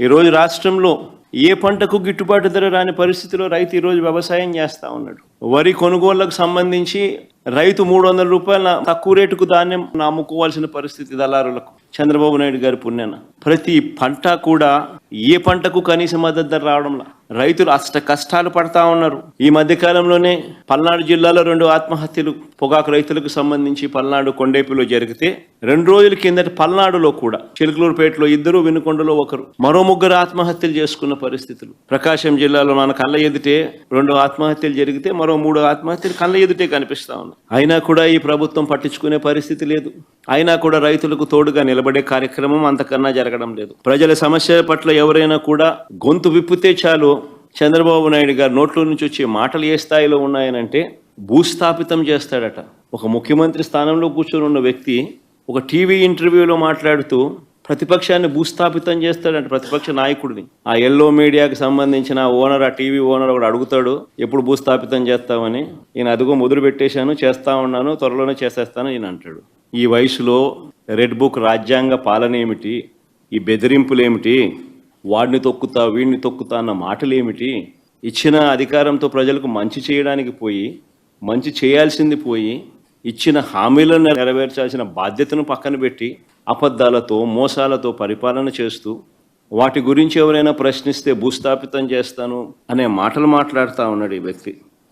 ఈరోజు రాష్ట్రంలో ఏ పంటకు గిట్టుబాటు ధర రాని పరిస్థితిలో రైతు ఈరోజు వ్యవసాయం చేస్తూ ఉన్నాడు. వరి కొనుగోళ్లకు సంబంధించి రైతు 300 రూపాయల తక్కువ రేటుకు ధాన్యం అమ్ముకోవాల్సిన పరిస్థితి దళారులకు. చంద్రబాబు నాయుడు గారి పుణ్యాన ప్రతి పంట కూడా ఏ పంటకు కనీస మద్దతు ధర రావడంలా రైతులు అష్ట కష్టాలు పడతా ఉన్నారు. ఈ మధ్య కాలంలోనే పల్నాడు జిల్లాలో 2 ఆత్మహత్యలు పొగాకు రైతులకు సంబంధించి పల్నాడు కొండేపిలో జరిగితే 2 రోజుల కిందట పల్నాడులో కూడా చిలుకలూరుపేటలో 2, వినుకొండలో 1, మరో 3 ఆత్మహత్యలు చేసుకున్న పరిస్థితులు. ప్రకాశం జిల్లాలో మన కళ్ళ ఎదుటే 2 ఆత్మహత్యలు జరిగితే మరో 3 ఆత్మహత్యలు కళ్ళ ఎదుటే కనిపిస్తా ఉన్నాయి. అయినా కూడా ఈ ప్రభుత్వం పట్టించుకునే పరిస్థితి లేదు. అయినా కూడా రైతులకు తోడుగా నిలబడే కార్యక్రమం అంతకన్నా జరగడం లేదు. ప్రజల సమస్యల పట్ల ఎవరైనా కూడా గొంతు విప్పితే చాలు చంద్రబాబు నాయుడు గారు నోట్లో నుంచి వచ్చే మాటలు ఏ స్థాయిలో ఉన్నాయనంటే భూస్థాపితం చేస్తాడట. ఒక ముఖ్యమంత్రి స్థానంలో కూర్చొని ఉన్న వ్యక్తి ఒక టీవీ ఇంటర్వ్యూలో మాట్లాడుతూ ప్రతిపక్షాన్ని భూస్థాపితం చేస్తాడంట, ప్రతిపక్ష నాయకుడిని. ఆ ఎల్లో మీడియాకి సంబంధించిన ఓనర్, ఆ టీవీ ఓనర్ ఒకడు అడుగుతాడు ఎప్పుడు భూస్థాపితం చేస్తామని. ఈయన అదిగో మొదలు పెట్టేశాను, చేస్తా ఉన్నాను, త్వరలోనే చేసేస్తాను ఈయన అంటాడు. ఈ వయసులో రెడ్ బుక్ రాజ్యాంగ పాలన ఏమిటి, ఈ బెదిరింపులేమిటి, వాడిని తొక్కుతా వీడిని తొక్కుతా అన్న మాటలేమిటి? ఇచ్చిన అధికారంతో ప్రజలకు మంచి చేయడానికి పోయి, మంచి చేయాల్సింది పోయి, ఇచ్చిన హామీలను నెరవేర్చాల్సిన బాధ్యతను పక్కన పెట్టి అబద్ధాలతో మోసాలతో పరిపాలన చేస్తూ వాటి గురించి ఎవరైనా ప్రశ్నిస్తే భూస్థాపితం చేస్తాను అనే మాటలు మాట్లాడుతూ ఉన్నాడు ఈ వ్యక్తి.